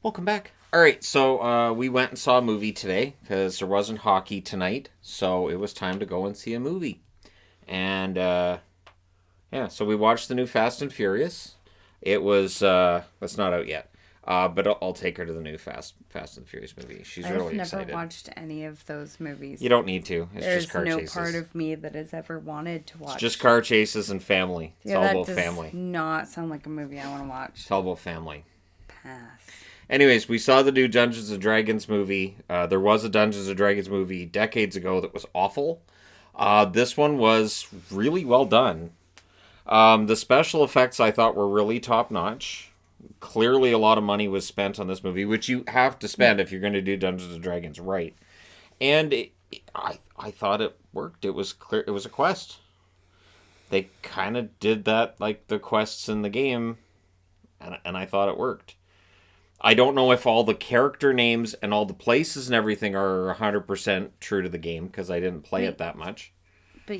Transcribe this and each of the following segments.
Welcome back. All right, so we went and saw a movie today because there wasn't hockey tonight, so it was time to go and see a movie. And yeah, so we watched the new Fast and Furious. It was that's not out yet, but I'll take her to the new Fast and Furious movie. She's I've really never excited. watched any of those movies. You don't need to. It's just There's car no chases. part of me that has ever wanted to It's watch. just car chases and family. It's Yeah, all that about does family. not sound like a movie I want to watch. It's all about family. Pass. Anyways, we saw the new Dungeons and Dragons movie. There was a Dungeons and Dragons movie decades ago that was awful. This one was really well done. The special effects I thought were really top notch. Clearly, a lot of money was spent on this movie, which you have to spend if you're going to do Dungeons and Dragons right. And I thought it worked. It was clear. It was a quest. They kind of did that like the quests in the game, and I thought it worked. I don't know if all the character names and all the places and everything are 100% true to the game because I didn't play it that much. But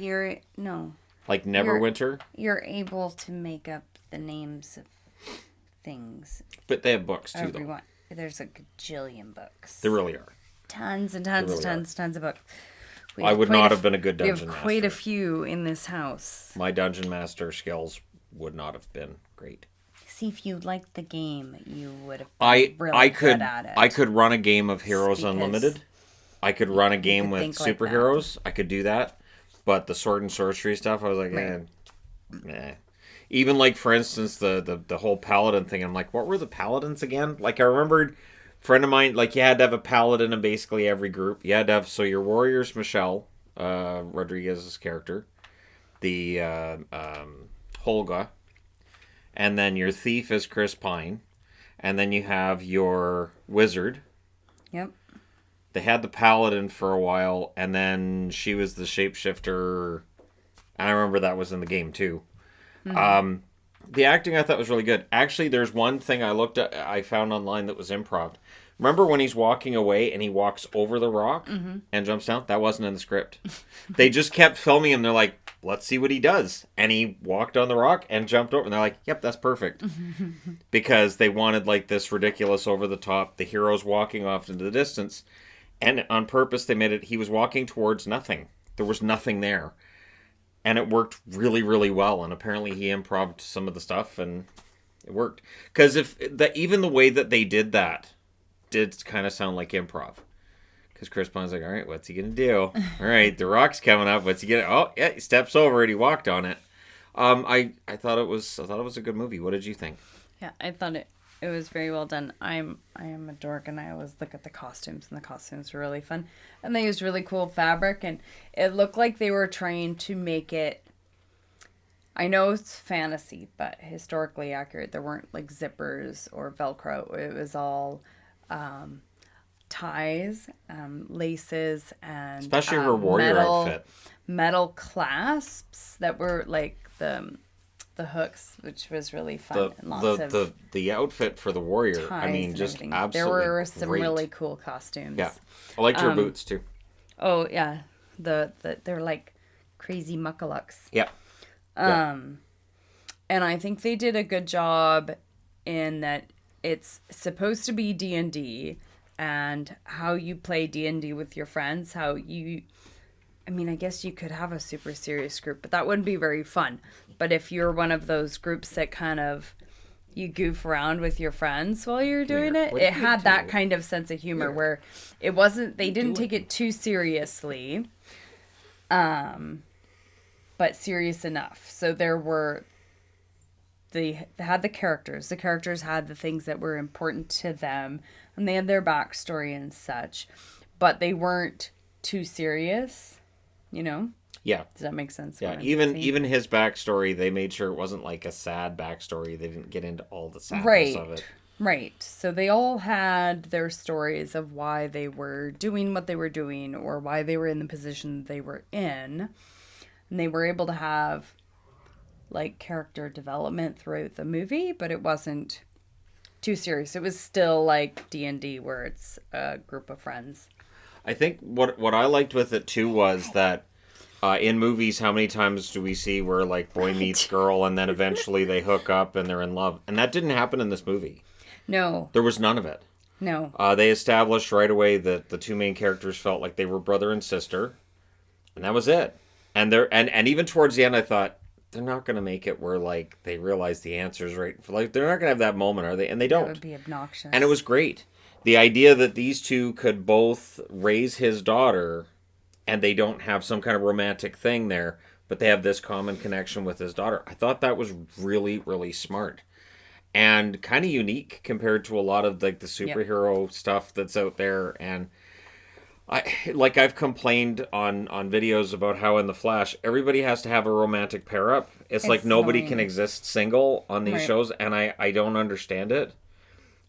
no. Like Neverwinter. You're able to make up the names of things. But they have books too, Everyone. There's a gajillion books. though. They really are. Tons and tons and really tons of books. I would not have been a good We dungeon have master. quite a few in this house. My dungeon master skills would not have been great. See, if you liked the game, you would have I been really could good at it. I could run a game of Heroes Because Unlimited. I could run a game could with think like superheroes. I could do that. But the sword and sorcery stuff, I was like, Right. nah. Even like for instance the whole paladin thing, I'm like, what were the paladins again? Like I remembered friend of mine, like you had to have a paladin in basically every group. You had to have so your warrior's Michelle, Rodriguez's character, the Holga, and then your thief is Chris Pine, and then you have your wizard. Yep. They had the paladin for a while, and then she was the shapeshifter. And I remember that was in the game too. The acting I thought was really good. Actually, there's one thing I found online that was improv. Remember when he's walking away and he walks over the rock and jumps down? That wasn't in the script. They just kept filming him. They're like, let's see what he does. And he walked on the rock and jumped over. And they're like, yep, that's perfect. Because they wanted like this ridiculous over the top, the hero's walking off into the distance. And on purpose, they made it, he was walking towards nothing. There was nothing there. And it worked really, really well. And apparently he improv'd some of the stuff and it worked. Because even the way that they did that did kind of sound like improv. Because Chris Pine's like, all right, what's he going to do? All right, the rock's coming up. What's he going to... Oh, yeah, he steps over it. He walked on it. I thought it was a good movie. What did you think? Yeah, I thought it was very well done. I am a dork, and I always look at the costumes, and the costumes were really fun. And they used really cool fabric, and it looked like they were trying to make it... I know it's fantasy, but historically accurate. There weren't, like, zippers or Velcro. It was all ties, laces, and... Especially her warrior outfit. Metal clasps that were, like, the hooks, which was really fun. And lots of the outfit for the warrior. I mean, and just everything. absolutely There were some great. really cool costumes. Yeah, I liked her boots too. Oh yeah, they're like crazy muckalucks. Yeah. And I think they did a good job in that it's supposed to be D&D and how you play D&D with your friends, I mean, I guess you could have a super serious group, but that wouldn't be very fun. But if you're one of those groups that kind of you goof around with your friends while you're doing it, it had that kind of sense of humor where it wasn't, they didn't take it too seriously, but serious enough. So they had the characters. The characters had the things that were important to them, and they had their backstory and such, but they weren't too serious. You know? Yeah. Does that make sense? Yeah. Even his backstory, they made sure it wasn't like a sad backstory. They didn't get into all the sadness of it. Right. So they all had their stories of why they were doing what they were doing or why they were in the position they were in. And they were able to have like character development throughout the movie, but it wasn't too serious. It was still like D&D where it's a group of friends. I think what I liked with it too was that in movies, how many times do we see where like boy meets girl and then eventually they hook up and they're in love? And that didn't happen in this movie. No. There was none of it. No. They established right away that the two main characters felt like they were brother and sister, and that was it. And even towards the end, I thought they're not going to make it where like they realize the answers right. Like they're not going to have that moment, are they? And they don't. That would be obnoxious. And it was great. The idea that these two could both raise his daughter, and they don't have some kind of romantic thing there, but they have this common connection with his daughter. I thought that was really, really smart. And kind of unique compared to a lot of like the superhero stuff that's out there. And I've complained on videos about how in the Flash everybody has to have a romantic pair up. It's like nobody can exist single on these shows, and I don't understand it.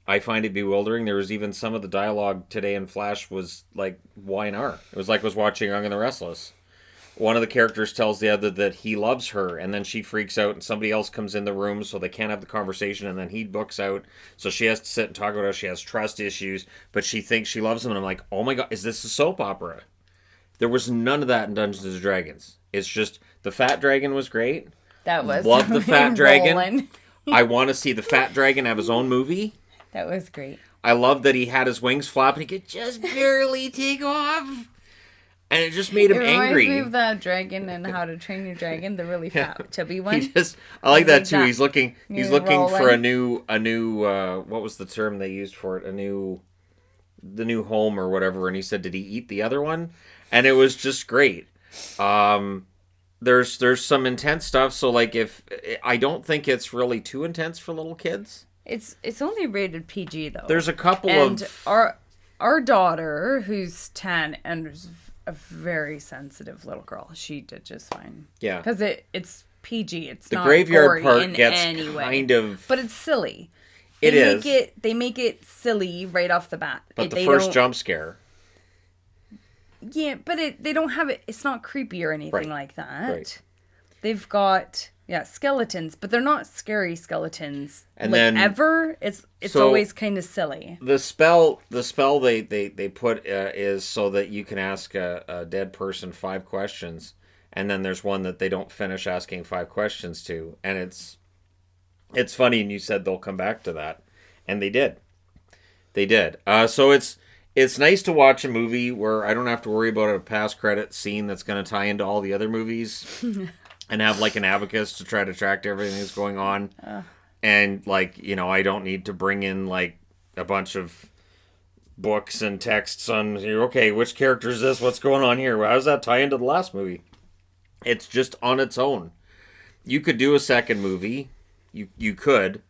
I find it bewildering. There was even some of the dialogue today in Flash was like YNR. It was like I was watching Young and the Restless. One of the characters tells the other that he loves her, and then she freaks out, and somebody else comes in the room, so they can't have the conversation, and then he books out, so she has to sit and talk about how she has trust issues, but she thinks she loves him, and I'm like, oh my god, is this a soap opera? There was none of that in Dungeons & Dragons. It's just, the fat dragon was great. That was Love the fat dragon. rolling. I want to see the fat dragon have his own movie. That was great. I love that he had his wings flap, and he could just barely take off. And it just made him angry. It reminds me of that dragon and How to Train Your Dragon, the really fat chubby one. I like that too. He's looking rolling. for a new what was the term they used for it? The new home or whatever. And he said, did he eat the other one? And it was just great. There's some intense stuff. So like I don't think it's really too intense for little kids. It's only rated PG though. There's a couple of our daughter who's 10 and is a very sensitive little girl. She did just fine. Yeah. Because it's PG. It's the not graveyard gory part in gets any way. kind of, but it's silly. They make it silly right off the bat. But the first jump scare. Yeah, but they don't have it. It's not creepy or anything like that. Right. They've got skeletons, but they're not scary skeletons. And like, then ever. It's always kind of silly. The spell they put is so that you can ask a dead person 5 questions, and then there's one that they don't finish asking 5 questions to, and it's funny. And you said they'll come back to that, and they did. So it's nice to watch a movie where I don't have to worry about a past credit scene that's going to tie into all the other movies. And have like an abacus to try to track everything that's going on. And like, I don't need to bring in like a bunch of books and texts on, okay, which character is this? What's going on here? How does that tie into the last movie? It's just on its own. You could do a second movie. You could.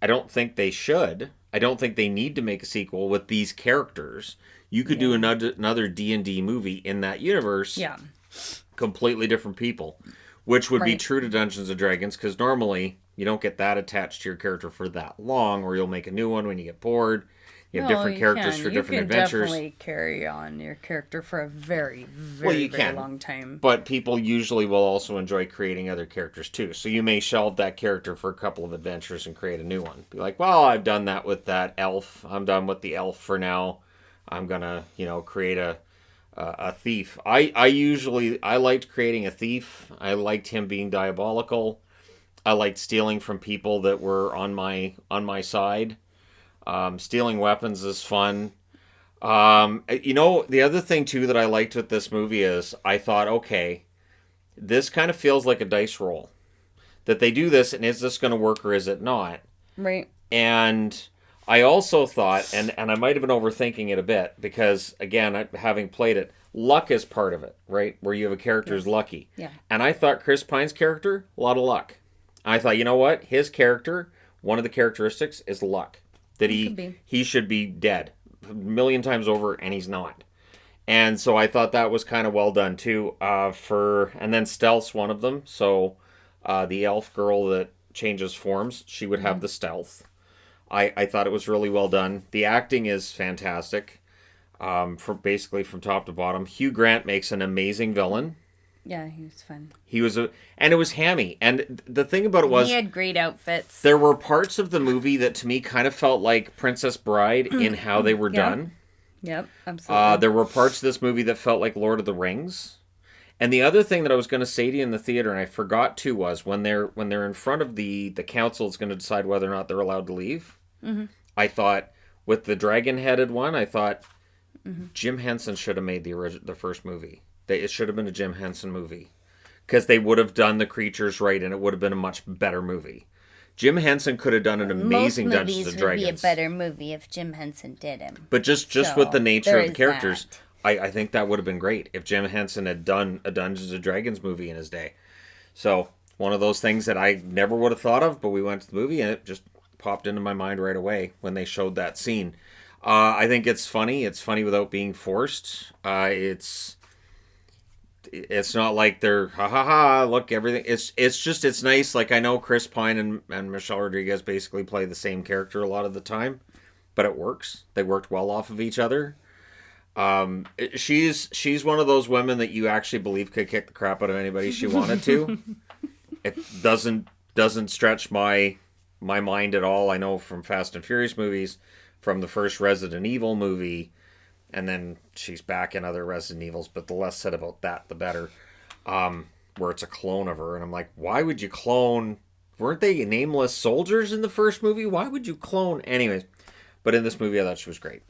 I don't think they should. I don't think they need to make a sequel with these characters. You could do another D&D movie in that universe. Yeah. Completely different people. Which would be true to Dungeons & Dragons, because normally you don't get that attached to your character for that long, or you'll make a new one when you get bored. You have different characters for different adventures. You can definitely carry on your character for a very, very, very long time. But people usually will also enjoy creating other characters too. So you may shelve that character for a couple of adventures and create a new one. Be like, well, I've done that with that elf. I'm done with the elf for now. I'm going to, create a thief. I liked creating a thief. I liked him being diabolical. I liked stealing from people that were on my side. Stealing weapons is fun. The other thing too that I liked with this movie is I thought, okay, this kind of feels like a dice roll. That they do this, and is this going to work or is it not? Right. And I also thought, and I might have been overthinking it a bit, because, again, having played it, luck is part of it, right? Where you have a character who's lucky. Yeah. And I thought Chris Pine's character, a lot of luck. I thought, you know what? His character, one of the characteristics is luck. That he should be dead a million times over, and he's not. And so I thought that was kind of well done, too. And then stealth's one of them. So the elf girl that changes forms, she would have the stealth. I thought it was really well done. The acting is fantastic, from top to bottom. Hugh Grant makes an amazing villain. Yeah, he was fun. And it was hammy. And the thing about it was, he had great outfits. There were parts of the movie that to me kind of felt like Princess Bride in how they were done. Yep, absolutely. There were parts of this movie that felt like Lord of the Rings. And the other thing that I was going to say to you in the theater, and I forgot to, was when they're in front of the council, it's going to decide whether or not they're allowed to leave. Mm-hmm. I thought, with the dragon-headed one, I thought Jim Henson should have made the first movie. It should have been a Jim Henson movie. Because they would have done the creatures right, and it would have been a much better movie. Jim Henson could have done an amazing Dungeons and Dragons. Most movies would be a better movie if Jim Henson did him. But just with the nature of the characters, I think that would have been great if Jim Henson had done a Dungeons and Dragons movie in his day. So, one of those things that I never would have thought of, but we went to the movie and it just popped into my mind right away when they showed that scene. I think it's funny. It's funny without being forced. It's not like they're look everything. It's nice. Like, I know Chris Pine and Michelle Rodriguez basically play the same character a lot of the time, but it works. They worked well off of each other. She's one of those women that you actually believe could kick the crap out of anybody she wanted to. It doesn't stretch my mind at all. I know from Fast and Furious movies, from the first Resident Evil movie, and then she's back in other Resident Evils, but the less said about that, the better. Where it's a clone of her, and I'm like, why would you clone? Weren't they nameless soldiers in the first movie? Why would you clone? Anyways, but in this movie, I thought she was great.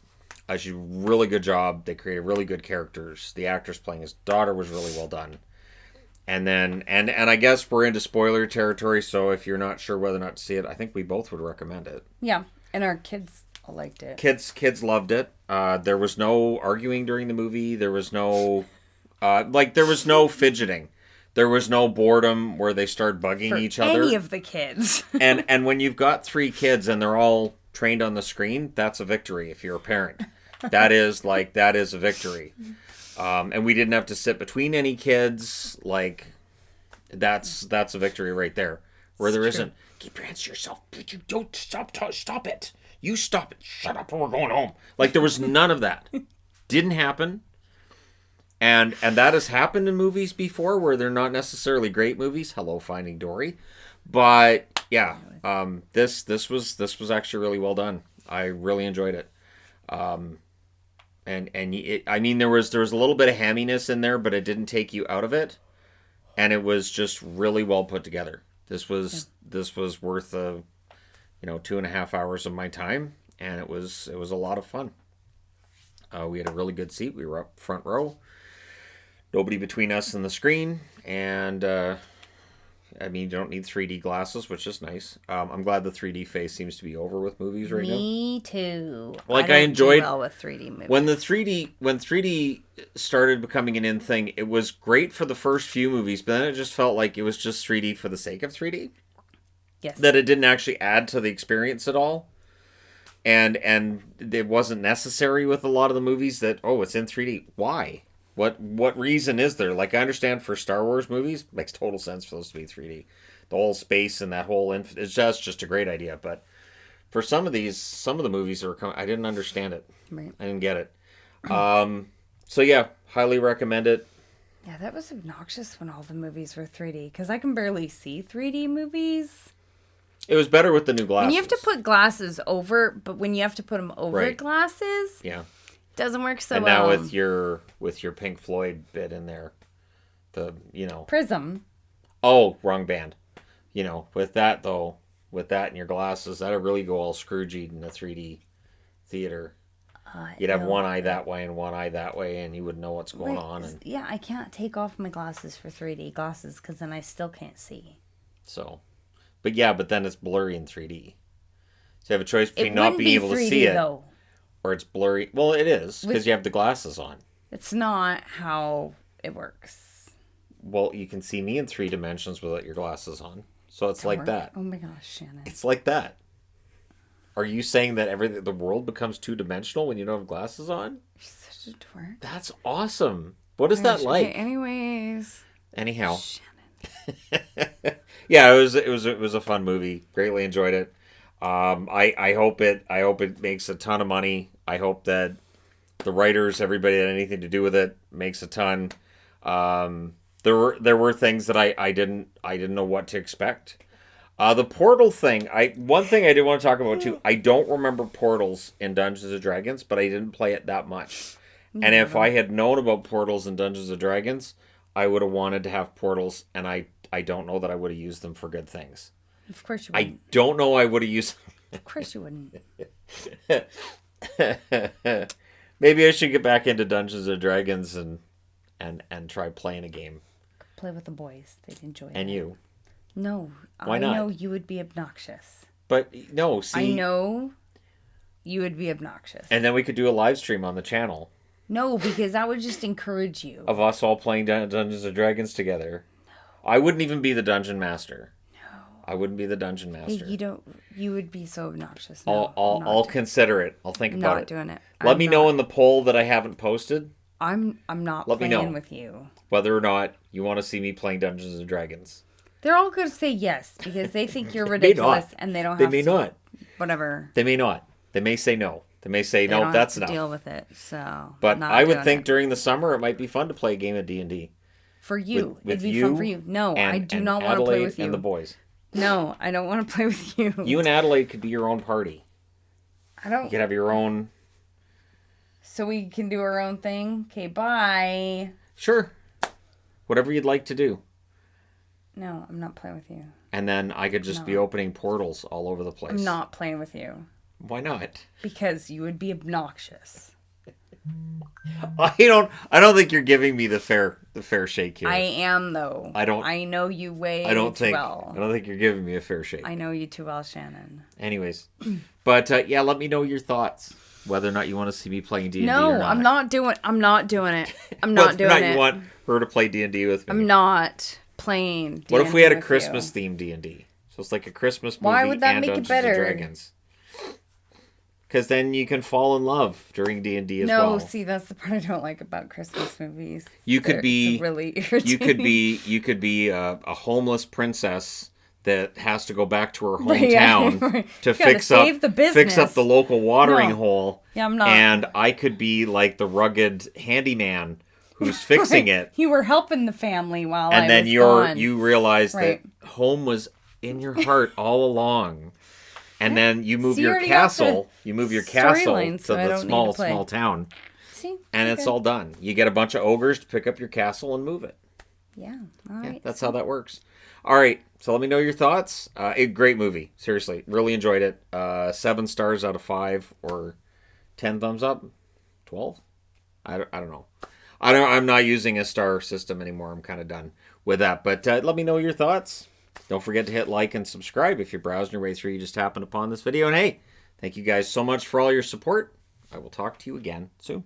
She did a really good job. They created really good characters. The actress playing his daughter was really well done. And then, and I guess we're into spoiler territory, so if you're not sure whether or not to see it, I think we both would recommend it. Yeah, and our kids liked it. Kids loved it. There was no arguing during the movie. There was no, there was no fidgeting. There was no boredom where they start bugging each other. Any of the kids. and when you've got 3 kids and they're all trained on the screen, that's a victory if you're a parent. That is a victory. And we didn't have to sit between any kids. Like, that's a victory right there. Where there isn't, keep your hands to yourself. You don't stop it. You stop it. Shut up or we're going home. Like, there was none of that. Didn't happen. And that has happened in movies before where they're not necessarily great movies. Hello, Finding Dory. But yeah, this was actually really well done. I really enjoyed it. I mean, there was a little bit of hamminess in there, but it didn't take you out of it, and it was just really well put together. This was worth 2.5 hours of my time, and it was a lot of fun. We had a really good seat. We were up front row, nobody between us and the screen, and I mean, you don't need 3D glasses, which is nice. I'm glad the 3D phase seems to be over with movies right now. Me too. Like, I enjoyed do well with 3D movies. when 3D started becoming an in thing. It was great for the first few movies, but then it just felt like it was just 3D for the sake of 3D. Yes. That it didn't actually add to the experience at all. And it wasn't necessary with a lot of the movies that, it's in 3D. Why? What reason is there? Like, I understand for Star Wars movies, it makes total sense for those to be 3D. The whole space and that whole it's just a great idea. But for some of the movies that were coming, I didn't understand it. Right. I didn't get it. So yeah, highly recommend it. Yeah, that was obnoxious when all the movies were 3D, because I can barely see 3D movies. It was better with the new glasses. And you have to put glasses over, but when you have to put them over glasses, yeah, doesn't work so and well. now with your Pink Floyd bit in there, Prism. Oh, wrong band. With that though, with that and your glasses, that'd really go all Scroogey in a 3D theater. You'd have one eye that way and one eye that way, and you wouldn't know what's going on. And yeah, I can't take off my glasses for 3D glasses because then I still can't see. So, but then it's blurry in 3D. So you have a choice between not being able to see it, though. Or it's blurry. Well, it is because you have the glasses on. It's not how it works. Well, you can see me in 3 dimensions without your glasses on. So it's like that. Oh my gosh, Shannon. It's like that. Are you saying that the world becomes 2-dimensional when you don't have glasses on? You're such a dork. That's awesome. What is that like? Okay, anyways. Anyhow. Shannon. Yeah, it was a fun movie. Greatly enjoyed it. I hope it makes a ton of money. I hope that the writers, everybody that had anything to do with it, makes a ton. There were things that I didn't know what to expect. The portal thing, one thing I did want to talk about too. I don't remember portals in Dungeons and Dragons, but I didn't play it that much. And if I had known about portals in Dungeons and Dragons, I would have wanted to have portals, and I don't know that I would have used them for good things. Of course you wouldn't. I don't know I would have used them. Of course you wouldn't. Maybe I should get back into Dungeons and Dragons and try playing a game. Play with the boys. They'd enjoy it. And you. No. Why I not? know you would be obnoxious. But no, see. I know you would be obnoxious. And then we could do a live stream on the channel No, because that would just encourage you. of us all playing Dungeons and Dragons together. No. I wouldn't even be the dungeon master. No. I wouldn't be the dungeon master. You would be so obnoxious. No, I'll consider it. I'll think about not it. doing it. Let me know in the poll that I haven't posted I'm not Let me know. playing with you. whether or not you want to see me playing Dungeons and Dragons. They're all going to say yes because they think you're They ridiculous not. and they don't They have may to. not. Whatever. They may not. They may say no. They may say They no. don't That's have to enough. deal with it. So, But not I would doing think it. during the summer it might be fun to play a game of D&D. For you. with It'd be you fun for you. No, I do and not want to play Adelaide with you. and the boys. No, I don't want to play with you. You and Adelaide could be your own party. I don't. You could have your own... So we can do our own thing? Okay, bye. Sure. Whatever you'd like to do. No, I'm not playing with you. And then I could just be opening portals all over the place. I'm not playing with you. Why not? Because you would be obnoxious. I don't think you're giving me the fair shake here. I am though. I know you way I don't too think well. I don't think you're giving me a fair shake. I know you too well, Shannon. Anyways, but yeah, let me know your thoughts. Whether or not you want to see me playing D&D No, or not. I'm not doing it. I'm not doing it. I'm Whether not or doing not it. you want her to play D&D with me. I'm not playing. What if we had a with Christmas you. themed D&D? So it's like a Christmas movie Why would that and make it Dungeons better? and Dragons. Because then you can fall in love during D&D as No, well. see, that's the part I don't like about Christmas movies. You could It's be really irritating. you could be a homeless princess that has to go back to her Right, yeah, hometown right. to You gotta fix up save the business. fix up the local watering No. hole. Yeah, I'm not. And I could be like the rugged handyman who's fixing it. You were helping the family while I And then was gone. you realize Right. that home was in your heart all along. And then you move See, you your already got castle. the You move your castle storyline, to so I the don't need to play. small town. See? And it's Okay. all done. You get a bunch of ogres to pick up your castle and move it. Yeah, all Yeah, right. that's how that works. All right, so let me know your thoughts. Great movie, seriously, really enjoyed it. 7 stars out of 5, or 10 thumbs up, 12. I don't know. I'm not using a star system anymore. I'm kind of done with that. But let me know your thoughts. Don't forget to hit like and subscribe if you're browsing your way through. You just happened upon this video. And hey, thank you guys so much for all your support. I will talk to you again soon.